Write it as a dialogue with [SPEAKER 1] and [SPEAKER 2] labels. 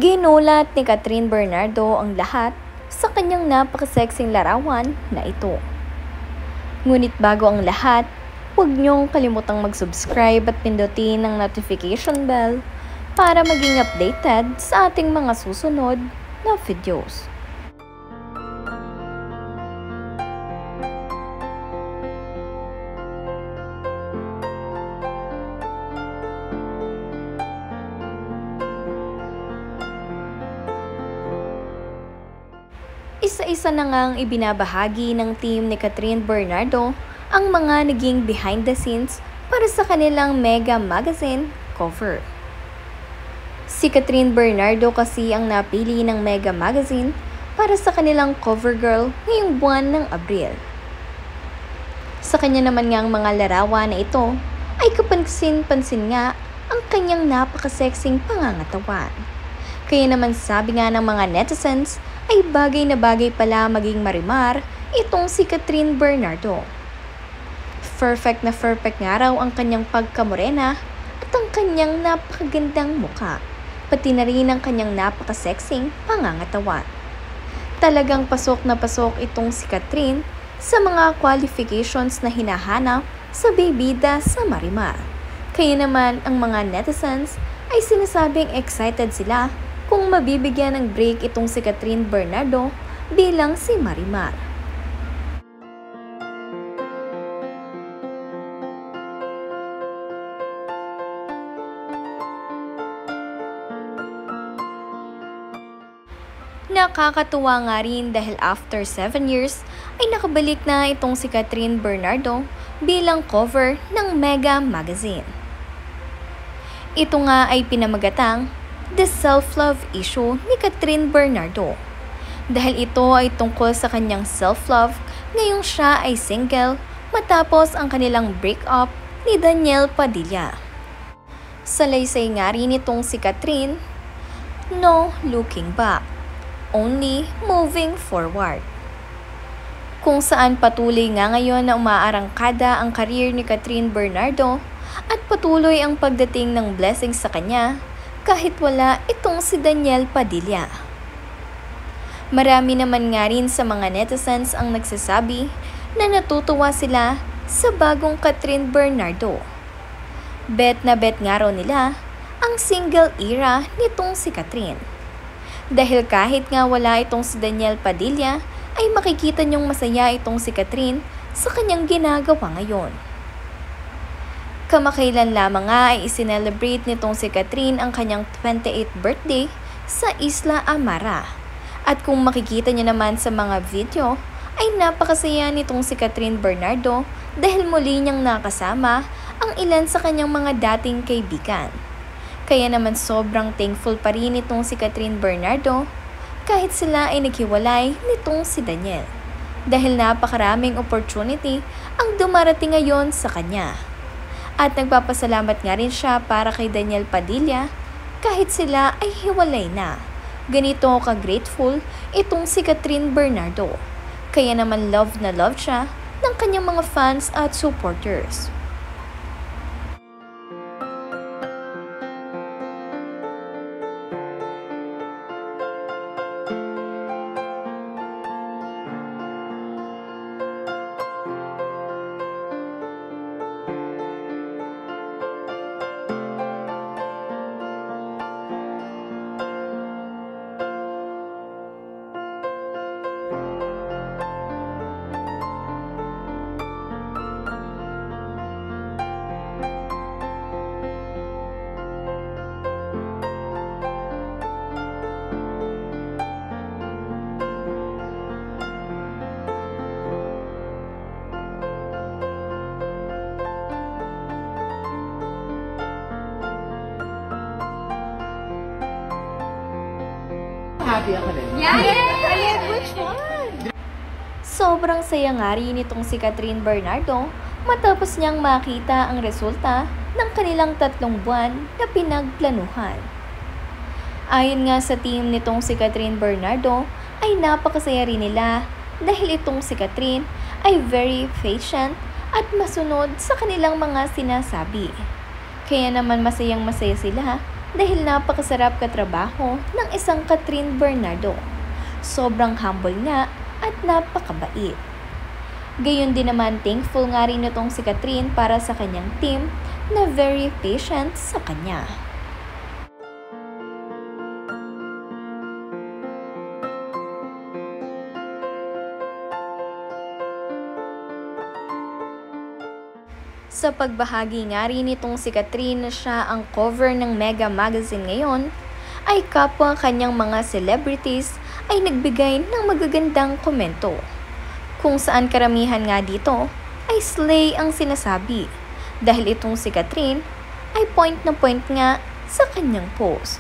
[SPEAKER 1] Ginulat ni Catherine Bernardo ang lahat sa kanyang napakasexing larawan na ito. Ngunit bago ang lahat, huwag niyong kalimutang mag-subscribe at pindutin ang notification bell para maging updated sa ating mga susunod na videos. Isa-isa na ngang ibinabahagi ng team ni Catherine Bernardo ang mga naging behind the scenes para sa kanilang Mega Magazine cover. Si Catherine Bernardo kasi ang napili ng Mega Magazine para sa kanilang cover girl ngayong buwan ng Abril. Sa kanya naman ngang mga larawan na ito ay kapansin-pansin nga ang kanyang napakasexing pangangatawan. Kaya naman sabi nga ng mga netizens ay bagay na bagay pala maging marimar itong si Catherine Bernardo. Perfect nga raw ang kanyang pagkamorena at ang kanyang napakagandang mukha, pati na rin ang kanyang napakasexing pangangatawan. Talagang pasok na pasok itong si Catherine sa mga qualifications na hinahanap sa bebida sa marimar. Kaya naman ang mga netizens ay sinasabing excited sila kung mabibigyan ng break itong si Catherine Bernardo bilang si Marimar. Nakakatuwa nga rin dahil after 7 years ay nakabalik na itong si Catherine Bernardo bilang cover ng Mega Magazine. Ito nga ay pinamagatang The Self-Love Issue ni Catherine Bernardo. Dahil ito ay tungkol sa kanyang self-love ngayong siya ay single matapos ang kanilang breakup ni Daniel Padilla. Salaysay nga rin itong si Catherine, no looking back, only moving forward. Kung saan patuloy nga ngayon na umaarangkada ang career ni Catherine Bernardo at patuloy ang pagdating ng blessings sa kanya kahit wala itong si Daniel Padilla. Marami naman nga rin sa mga netizens ang nagsasabi na natutuwa sila sa bagong Catherine Bernardo. Bet na bet nga raw nila ang single era nitong si Catherine. Dahil kahit nga wala itong si Daniel Padilla, ay makikita niyong masaya itong si Catherine sa kanyang ginagawa ngayon. Kamakailan lamang nga ay isinelebrate nitong si Catherine ang kanyang 28th birthday sa Isla Amara. At kung makikita niyo naman sa mga video, ay napakasaya nitong si Catherine Bernardo dahil muli niyang nakasama ang ilan sa kanyang mga dating kaibigan. Kaya naman sobrang thankful pa rin itong si Catherine Bernardo kahit sila ay naghiwalay nitong si Daniel. Dahil napakaraming opportunity ang dumarating ngayon sa kanya. At nagpapasalamat nga rin siya para kay Daniel Padilla kahit sila ay hiwalay na. Ganito ka-grateful itong si Catherine Bernardo. Kaya naman love na love siya ng kanyang mga fans at supporters.
[SPEAKER 2] Happy ako din.
[SPEAKER 1] Yes! Which one? Sobrang saya nga rin itong si Catherine Bernardo matapos niyang makita ang resulta ng kanilang 3 buwan na pinagplanuhan. Ayon nga sa team nitong si Catherine Bernardo ay napakasaya rin nila dahil itong si Catherine ay very patient at masunod sa kanilang mga sinasabi. Kaya naman masayang-masaya sila dahil napakasarap katrabaho ng isang Catherine Bernardo. Sobrang humble nga at napakabait. Gayon din naman thankful nga rin itong si Catherine para sa kanyang team na very patient sa kanya. Sa pagbahagi nga rin nitong si Catherine na siya ang cover ng Mega Magazine ngayon, ay kapwa kanyang mga celebrities ay nagbigay ng magagandang komento. Kung saan karamihan nga dito ay slay ang sinasabi dahil itong si Catherine ay point na point nga sa kanyang post.